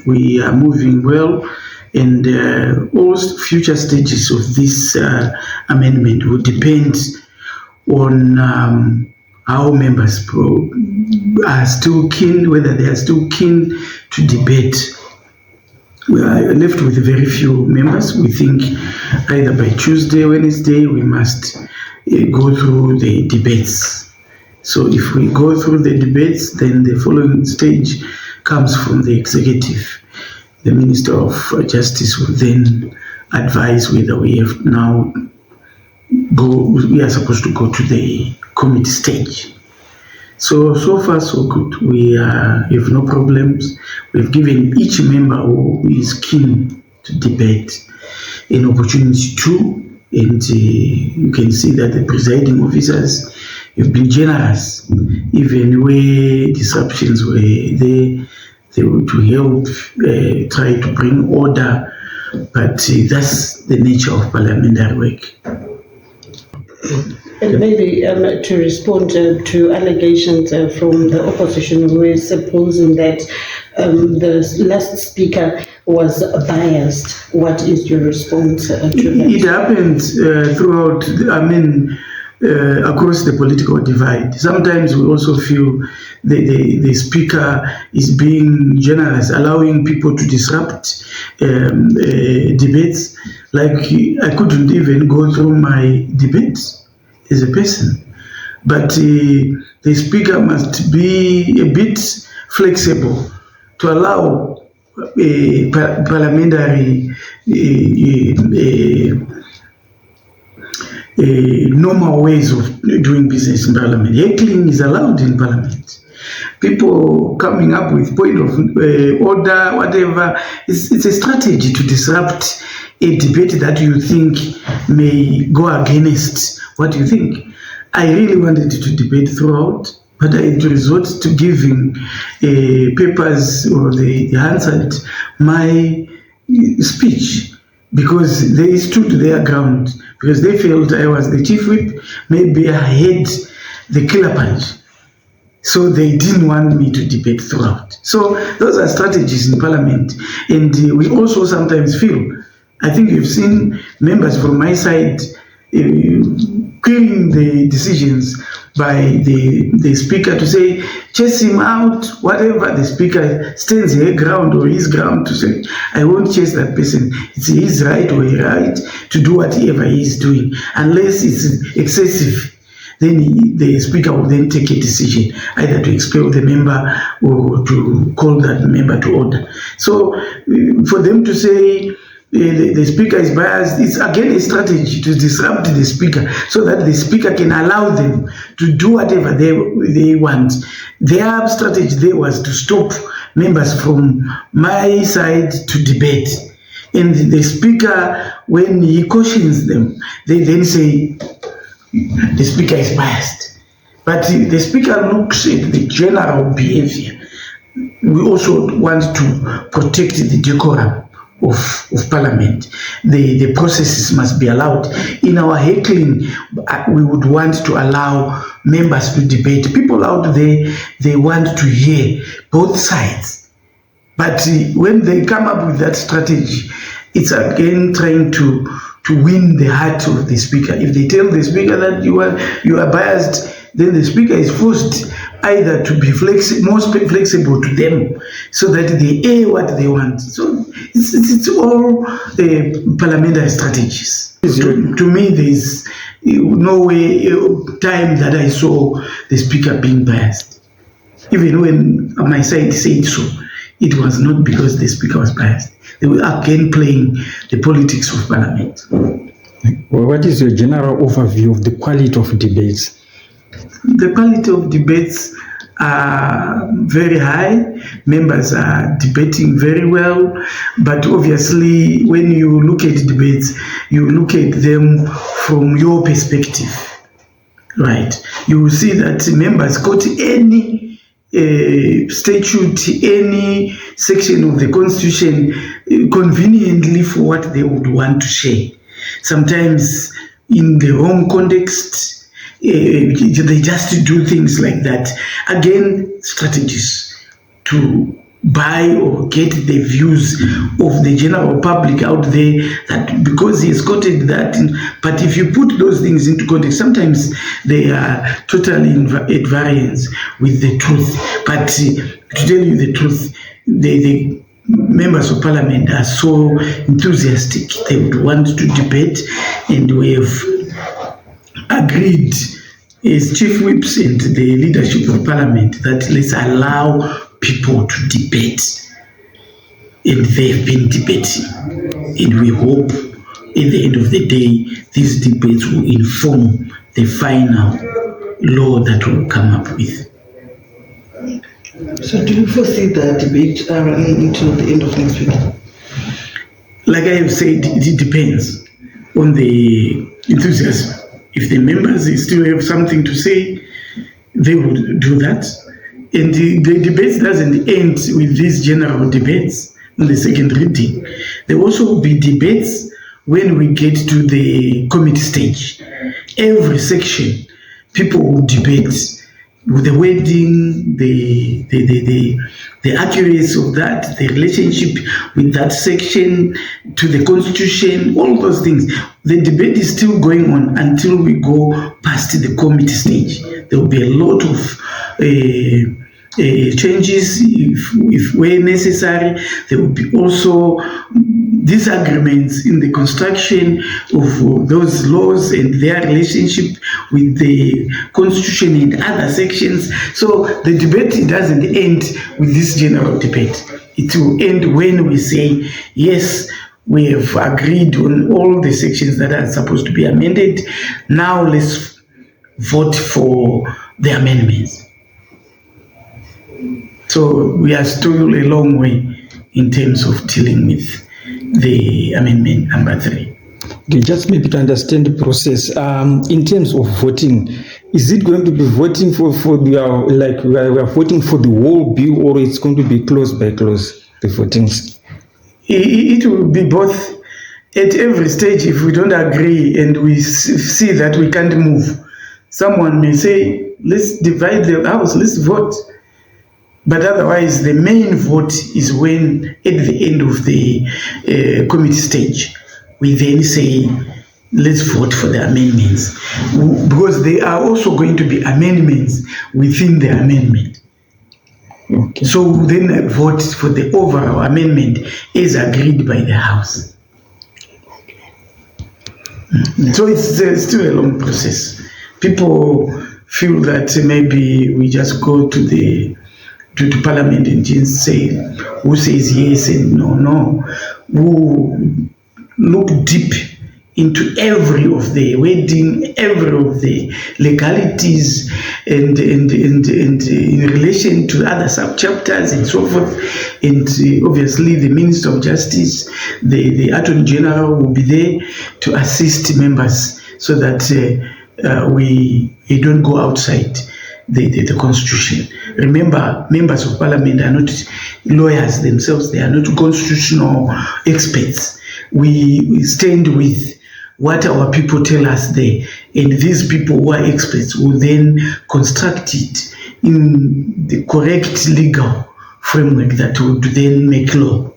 we are moving well, and all future stages of this amendment will depend on how members are still keen, whether they are still keen to debate. We are left with very few members. We think either by Tuesday, Wednesday, we must go through the debates. So if we go through the debates, then the following stage comes from the executive. The Minister of Justice will then advise whether we are supposed to go to the committee stage. So far so good. We have no problems. We've given each member who is keen to debate an opportunity to, and you can see that the presiding officers have been generous, even where disruptions were there. They were to help try to bring order, but that's the nature of parliamentary work. And maybe to respond to allegations from the opposition, who is supposing that the last speaker was biased. What is your response to that? It happens throughout, across the political divide. Sometimes we also feel the speaker is being generous, allowing people to disrupt debates. Like I couldn't even go through my debates as a person, but the speaker must be a bit flexible to allow parliamentary normal ways of doing business in parliament. Heckling is allowed in parliament. People coming up with point of order, whatever, it's a strategy to disrupt a debate that you think may go against what you think. I really wanted to debate throughout, but I had to resort to giving papers, or they answered my speech, because they stood their ground, because they felt I was the chief whip, maybe I had the killer punch. So they didn't want me to debate throughout. So those are strategies in parliament. And we also sometimes feel, I think you've seen members from my side querying the decisions by the speaker to say, chase him out, whatever the speaker stands her ground or his ground to say, I won't chase that person. It's his right or her right to do whatever he is doing, unless it's excessive. Then the speaker will then take a decision, either to expel the member or to call that member to order. So for them to say the speaker is biased, it's again a strategy to disrupt the speaker so that the speaker can allow them to do whatever they want. Their strategy there was to stop members from my side to debate. And the speaker, when he cautions them, they then say, the speaker is biased. But the speaker looks at the general behavior. We also want to protect the decorum of parliament. The processes must be allowed. In our heckling, we would want to allow members to debate. People out there, they want to hear both sides. But when they come up with that strategy, it's again trying to win the heart of the speaker. If they tell the speaker that you are biased, then the speaker is forced either to be more flexible to them so that they air what they want. So it's all parliamentary strategies. To me, there's no way, time that I saw the speaker being biased. Even when my side said so, it was not because the speaker was biased. They were again playing the politics of parliament. Well, what is your general overview of the quality of debates? The quality of debates are very high. Members are debating very well. But obviously, when you look at debates, you look at them from your perspective, right? You will see that members quote any statute, any section of the constitution conveniently for what they would want to share. Sometimes in the wrong context, they just do things like that. Again, strategies to buy or get the views of the general public out there, that because he has quoted that. But if you put those things into context, sometimes they are totally at variance with the truth. But to tell you the truth, the members of parliament are so enthusiastic. They would want to debate, and we have agreed as chief whips and the leadership of parliament that let's allow people to debate. And they've been debating. And we hope at the end of the day, these debates will inform the final law that we'll come up with. So do you foresee the debate running into the end of next week? Like I have said, it depends on the enthusiasm. If the members still have something to say, they would do that. And the debate doesn't end with these general debates on the second reading. There will also be debates when we get to the committee stage. Every section, people will debate with the wording, the accuracy of that, the relationship with that section to the constitution, all those things. The debate is still going on until we go past the committee stage. There will be a lot of changes if where necessary. There will be also disagreements in the construction of those laws and their relationship with the constitution and other sections. So the debate doesn't end with this general debate. It will end when we say, yes, we have agreed on all the sections that are supposed to be amended. Now let's vote for the amendments. So we are still a long way in terms of dealing with the amendment number 3. Okay, just maybe to understand the process, in terms of voting, is it going to be voting for we are voting for the whole bill, or it's going to be close by close, the votings? It will be both. At every stage, if we don't agree and we see that we can't move, someone may say, let's divide the house, let's vote. But otherwise, the main vote is when, at the end of the committee stage, we then say, let's vote for the amendments. Because there are also going to be amendments within the amendment. Okay. So then I vote for the overall amendment as agreed by the House. So it's still a long process. People feel that maybe we just go to Parliament and just say who says yes and no. Who look deep into every of the wording, every of the legalities, and in relation to other sub-chapters and so forth. And obviously the Minister of Justice, the Attorney General will be there to assist members so that we don't go outside the Constitution. Remember, members of Parliament are not lawyers themselves, they are not constitutional experts. We stand with what our people tell us there, and these people who are experts will then construct it in the correct legal framework that would then make law.